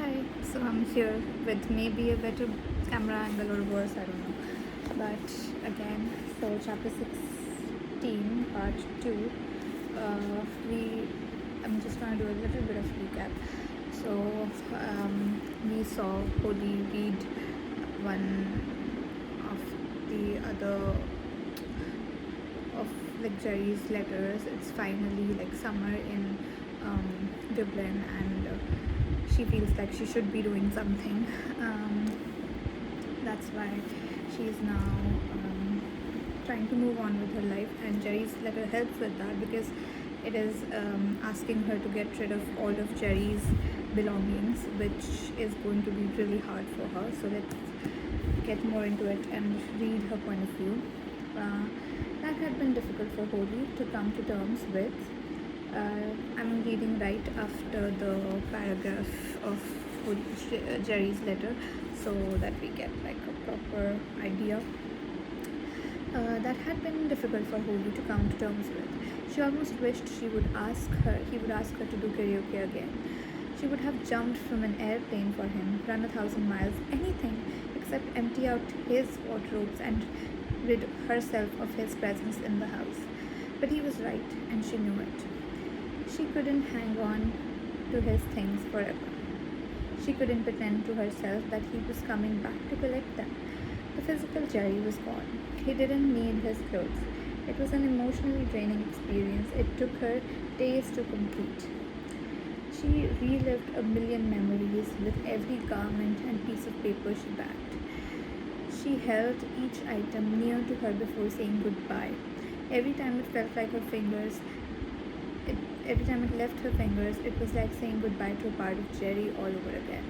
Hi, so I'm here with maybe a better camera angle or worse, I don't know. But again, so chapter 16, part 2, we I'm just trying to do a little bit of recap. So we saw Holly read one of the other of like Jerry's letters. It's finally like summer in Dublin, and she feels like she should be doing something. That's why she's now trying to move on with her life, and Jerry's letter helps with that because it is asking her to get rid of all of Jerry's belongings, which is going to be really hard for her. So let's get more into it and read her point of view. That had been difficult for Holly to come to terms with. I'm reading right after the paragraph of Jerry's letter so that we get like a proper idea. That had been difficult for Holly to come to terms with. She almost wished he would ask her to do karaoke again. She would have jumped from an airplane for him, run 1,000 miles, anything except empty out his wardrobes and rid herself of his presence in the house. But he was right, and she knew it. She couldn't hang on to his things forever. She couldn't pretend to herself that he was coming back to collect them. The physical Jerry was gone. He didn't need his clothes. It was an emotionally draining experience. It took her days to complete. She relived a million memories with every garment and piece of paper she bagged. She held each item near to her before saying goodbye. Every time it felt like every time it left her fingers, it was like saying goodbye to a part of Jerry all over again.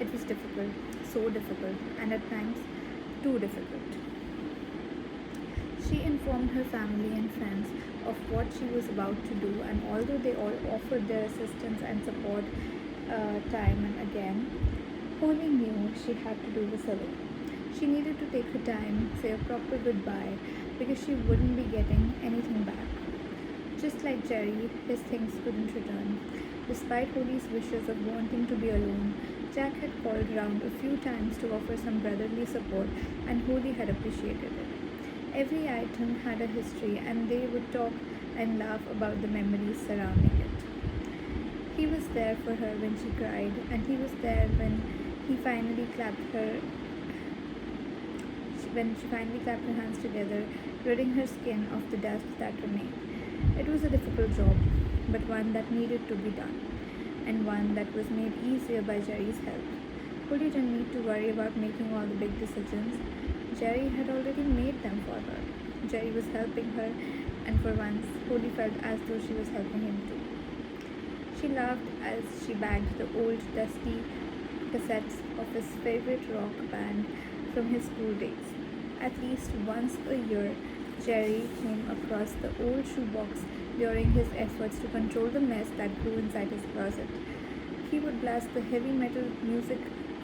It was difficult, so difficult, and at times too difficult. She informed her family and friends of what she was about to do, and although they all offered their assistance and support time and again, Holly knew she had to do this alone. She needed to take her time, say a proper goodbye, because she wouldn't be getting anything back. Just like Jerry, his things couldn't return. Despite Holly's wishes of wanting to be alone, Jack had called round a few times to offer some brotherly support, and Holly had appreciated it. Every item had a history, and they would talk and laugh about the memories surrounding it. He was there for her when she cried, and he was there he finally clapped her when she finally clapped her hands together, ridding her skin of the dust that remained. It was a difficult job, but one that needed to be done, and one that was made easier by Jerry's help. Holly didn't need to worry about making all the big decisions. Jerry had already made them for her. Jerry was helping her, and for once, Holly felt as though she was helping him too. She laughed as she bagged the old, dusty cassettes of his favorite rock band from his school days. At least once a year, Jerry came across the old shoebox during his efforts to control the mess that grew inside his closet. He would blast the heavy metal music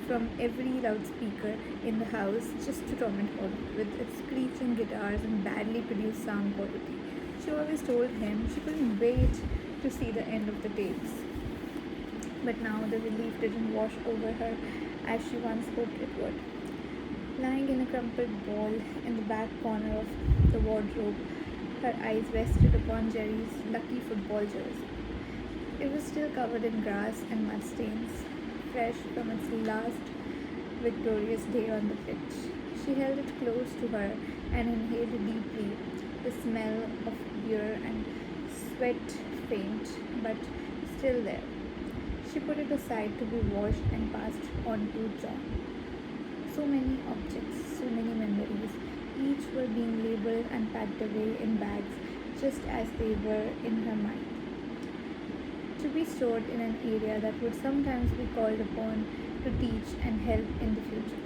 from every loudspeaker in the house just to torment Holly with its screeching guitars and badly produced sound quality. She always told him she couldn't wait to see the end of the tapes. But now the relief didn't wash over her as she once hoped it would. Lying in a crumpled ball in the back corner of the wardrobe, her eyes rested upon Jerry's lucky football jersey. It was still covered in grass and mud stains, fresh from its last victorious day on the pitch. She held it close to her and inhaled deeply, the smell of beer and sweat faint, but still there. She put it aside to be washed and passed on to John. So many objects, so many memories. Each were being labeled and packed away in bags just as they were in her mind. To be stored in an area that would sometimes be called upon to teach and help in the future.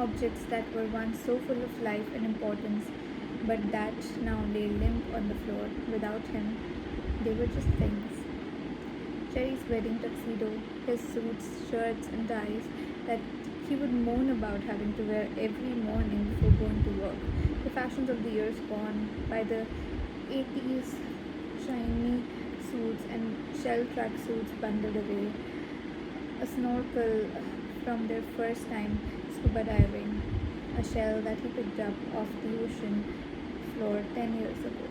Objects that were once so full of life and importance, but that now lay limp on the floor without him. They were just things. Jerry's wedding tuxedo, his suits, shirts, and ties that he would moan about having to wear every morning before going to work. The fashions of the years gone by, the 80s shiny suits and shell tracksuits bundled away, a snorkel from their first time scuba diving, a shell that he picked up off the ocean floor 10 years ago.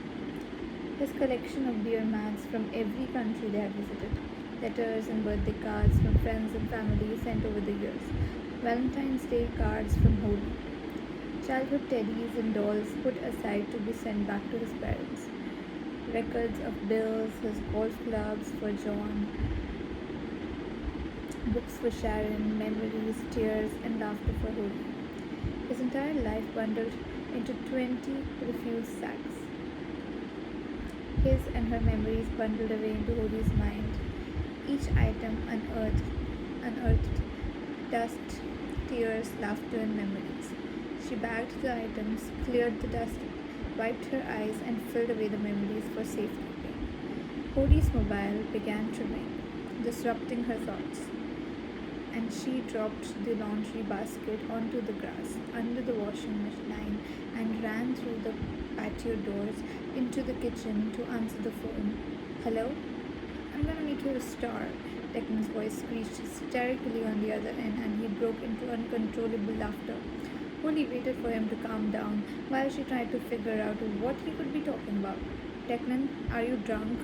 His collection of beer mags from every country they had visited, letters and birthday cards from friends and family sent over the years, Valentine's Day cards from Holi, childhood teddies and dolls put aside to be sent back to his parents, records of bills, his golf clubs for John, books for Sharon, memories, tears, and laughter for Holi. His entire life bundled into 20 refused sacks. His and her memories bundled away into Holi's mind. Each item unearthed dust, tears, laughter, and memories. She bagged the items, cleared the dust, wiped her eyes, and filled away the memories for safekeeping. Holi's mobile began to ring, disrupting her thoughts, and she dropped the laundry basket onto the grass under the washing line and ran through the patio doors into the kitchen to answer the phone. Hello? I'm gonna make you a star. Declan's voice screeched hysterically on the other end, and he broke into uncontrollable laughter. Holly waited for him to calm down while she tried to figure out what he could be talking about. Declan, are you drunk?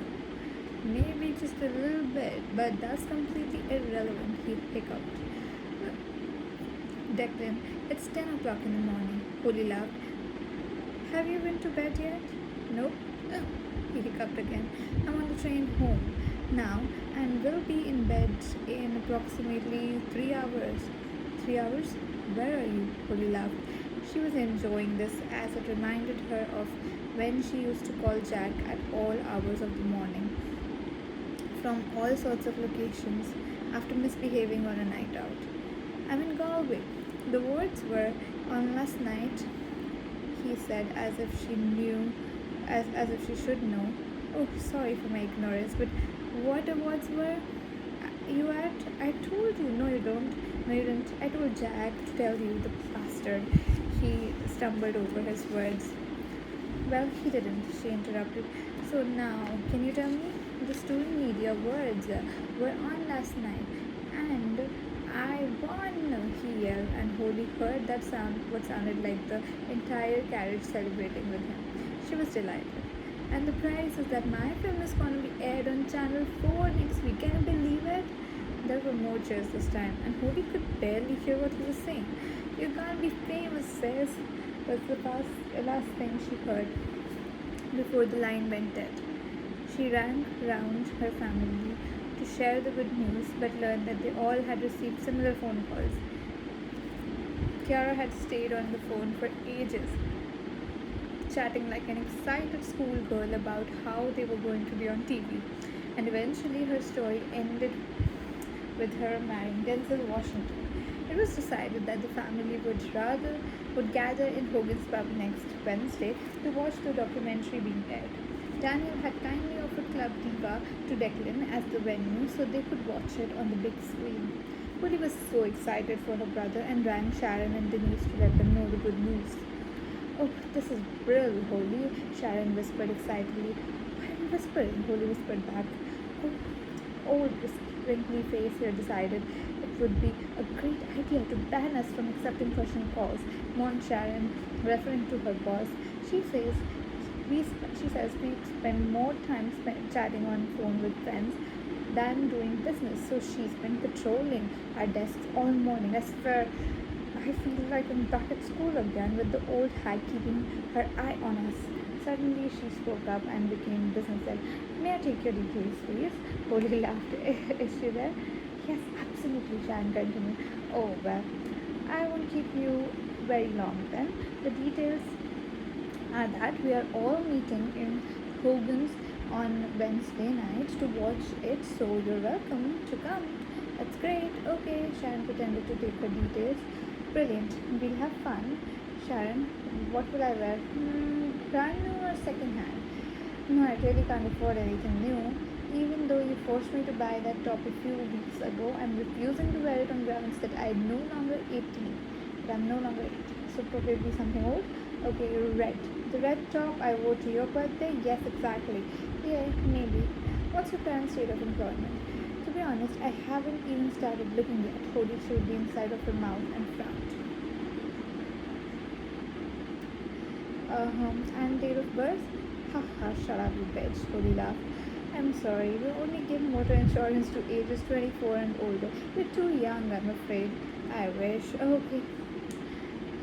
Maybe just a little bit, but that's completely irrelevant, he hiccuped. Declan, it's 10 o'clock in the morning. Holly laughed. Have you been to bed yet? Nope. Oh, he hiccuped again. I'm on the train home now and will be in bed in approximately 3 hours. 3 hours? Where are you? Holly laughed. She was enjoying this as it reminded her of when she used to call Jack at all hours of the morning from all sorts of locations after misbehaving on a night out. I'm in Galway. The words were on last night, he said as if she knew, as if she should know. Oh, sorry for my ignorance, but what the words were? You at? I told you. No, you don't. No, you didn't. I told Jack to tell you, the bastard. He stumbled over his words. Well, he didn't, she interrupted. So now, can you tell me? The student media words were on last night, and I won, he yelled, and Holly heard that sound, what sounded like the entire carriage celebrating with him. She was delighted. And the prize is that my film is going to be aired on Channel 4 next week. Can you believe it? There were more cheers this time, and Holly could barely hear what he was saying. You're going to be famous, sis, was the last thing she heard before the line went dead. She ran round her family to share the good news, but learned that they all had received similar phone calls. Kiara had stayed on the phone for ages, chatting like an excited schoolgirl about how they were going to be on TV, and eventually her story ended with her marrying Denzel Washington. It was decided that the family would gather in Hogan's Pub next Wednesday to watch the documentary being aired. Daniel had kindly offered Club Diva to Declan as the venue so they could watch it on the big screen. Holly was so excited for her brother and rang Sharon and Denise to let them know the good news. Oh, this is brilliant, Holly, Sharon whispered excitedly. Why are you whispering? Holly whispered back. Oh, old wrinkly face here decided it would be a great idea to ban us from accepting personal calls, mourned Sharon, referring to her boss. She says we spend more time chatting on the phone with friends than doing business, so she's been patrolling our desks all morning. I swear, I feel like I'm back at school again with the old hag keeping her eye on us. Suddenly she spoke up and became businesslike. May I take your details, please? Holly laughed. Is she there? Yes, absolutely, Sharon continued. Oh, well, I won't keep you very long then. The details are that we are all meeting in Hogan's on Wednesday night to watch it, so you're welcome to come. That's great. Okay, Sharon pretended to take her details. Brilliant. We'll have fun. Sharon, what will I wear? Brand new or second hand? No, I really can't afford anything new. Even though you forced me to buy that top a few weeks ago, I'm refusing to wear it on grounds that I'm no longer 18. But I'm no longer 18, so probably something old. Okay, red. The red top I wore to your birthday? Yes, exactly. Yeah, maybe. What's your current state of employment? To be honest, I haven't even started looking yet. Cody showed the inside of her mouth and frowned. And date of birth? Haha, shut up, you bitch, Cody laughed. I'm sorry, we only give motor insurance to ages 24 and older. You're too young, I'm afraid. I wish. Okay,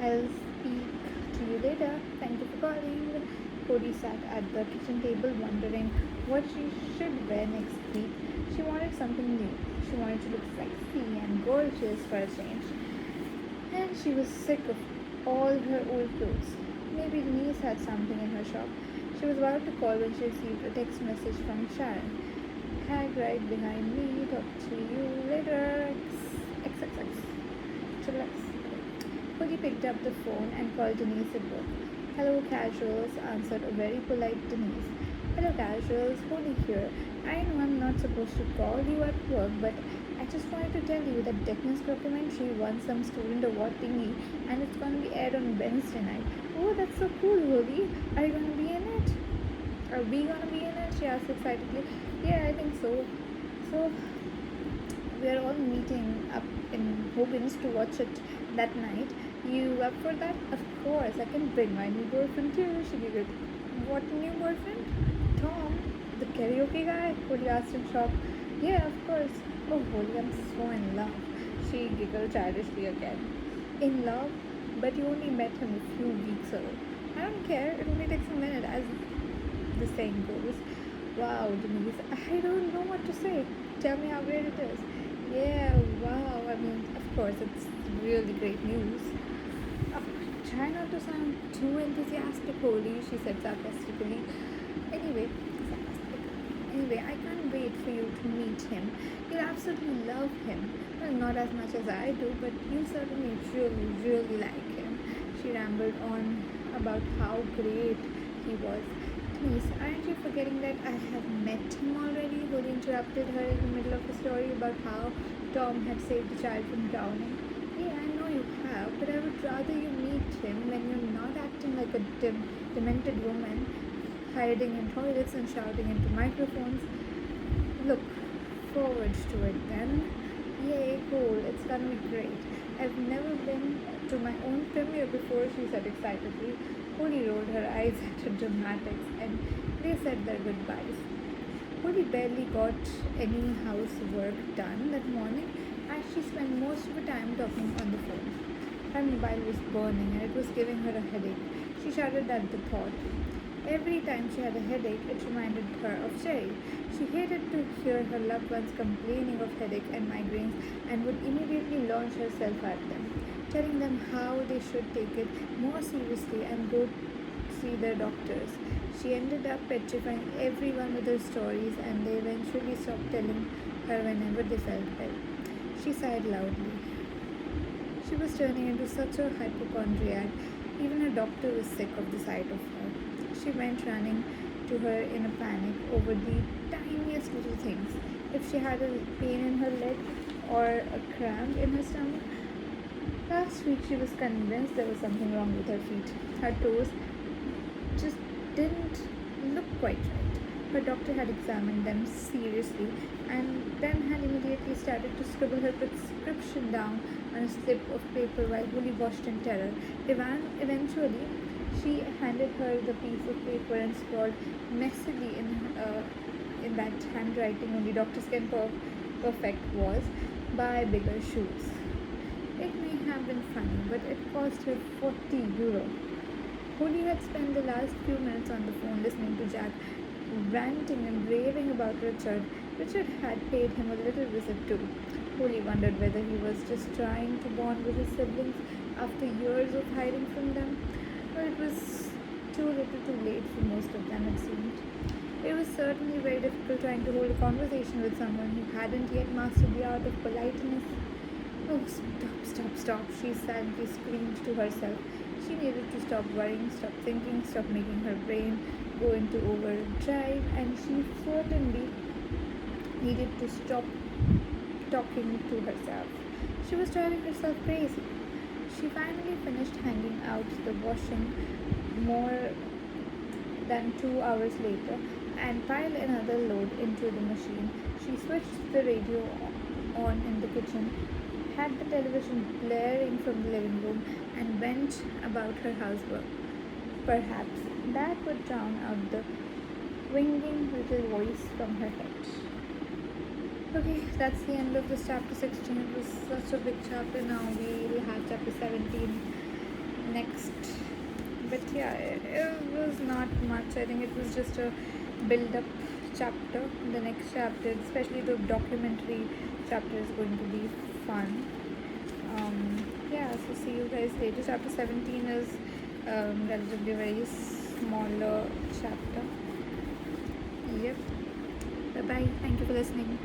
I'll speak to you later. Thank you for calling. Cody sat at the kitchen table wondering what she should wear next week. She wanted something new. She wanted to look sexy and gorgeous for a change. And she was sick of all her old clothes. Maybe Denise had something in her shop. She was about to call when she received a text message from Sharon. Hag right behind me. Talk to you later. XXX. Triple X. Cody picked up the phone and called Denise at work. Hello, casuals, answered a very polite Denise. Hello, casuals. Cody here. I know I'm not supposed to call you at work, but I just wanted to tell you that Declan's documentary won some student award thingy and it's going to be aired on Wednesday night. Oh, that's so cool, Holly. Are you going to be in it? Are we going to be in it? She asked excitedly. Yeah, I think so. So, we are all meeting up in Hogan's to watch it that night. You up for that? Of course, I can bring my new boyfriend too, she giggled. What new boyfriend? Tom, the karaoke guy? Holly asked in shock. Yeah, of course. Oh, Holly, I'm so in love. She giggled childishly again. In love? But you only met him a few weeks ago. I don't care, it only takes a minute, as the saying goes. Wow, Denise, I don't know what to say. Tell me how great it is. Yeah, wow, I mean, of course, it's really great news. Oh, try not to sound too enthusiastic, Holly, she said sarcastically. Anyway, Anyway, I can't wait for you to meet him. You'll absolutely love him. Well, not as much as I do, but you certainly really, really like him. She rambled on about how great he was. Please, aren't you forgetting that I have met him already? Holly interrupted her in the middle of a story about how Tom had saved a child from drowning. Yeah, I know you have, but I would rather you meet him when you're not acting like a demented woman, hiding in toilets and shouting into microphones. Look forward to it then. Yay, cool, it's gonna be great. I've never been to my own premiere before, she said excitedly. Holly rolled her eyes at her dramatics and they said their goodbyes. Holly barely got any housework done that morning as she spent most of her time talking on the phone. Her mobile was burning and it was giving her a headache. She shuddered at the thought. Every time she had a headache, it reminded her of Sherry. She hated to hear her loved ones complaining of headache and migraines and would immediately launch herself at them, telling them how they should take it more seriously and go see their doctors. She ended up petrifying everyone with her stories and they eventually stopped telling her whenever they felt well. She sighed loudly. She was turning into such a hypochondriac. Even her doctor was sick of the sight of her. She went running to her in a panic over the tiniest little things. If she had a pain in her leg or a cramp in her stomach. Last week she was convinced there was something wrong with her feet. Her toes just didn't look quite right. Her doctor had examined them seriously and then had immediately started to scribble her prescription down on a slip of paper while Holly watched in terror. Eventually, she handed her the piece of paper and scrawled messily in that handwriting only doctors can perfect was, buy bigger shoes. It may have been funny, but it cost her €40. Holly had spent the last few minutes on the phone listening to Jack ranting and raving about Richard. Richard had paid him a little visit too. Holly wondered whether he was just trying to bond with his siblings after years of hiding from them. But it was too little too late for most of them, it seemed. It was certainly very difficult trying to hold a conversation with someone who hadn't yet mastered the art of politeness. Oh, stop, she sadly screamed to herself. She needed to stop worrying, stop thinking, stop making her brain go into overdrive, and she certainly needed to stop talking to herself. She was driving herself crazy. She finally finished hanging out the washing more than 2 hours later and pile another load into the machine. She switched the radio on in the kitchen, had the television blaring from the living room, and went about her housework. Perhaps that would drown out the winging little voice from her head. Okay, that's the end of this chapter 16. It was such a big chapter. Now we'll have chapter 17 next. But yeah, it was not much. I think it was just a build up chapter. The next chapter, especially the documentary chapter, is going to be fun. Yeah, so see you guys later. Chapter 17 is relatively very smaller chapter. Yep. Bye bye. Thank you for listening.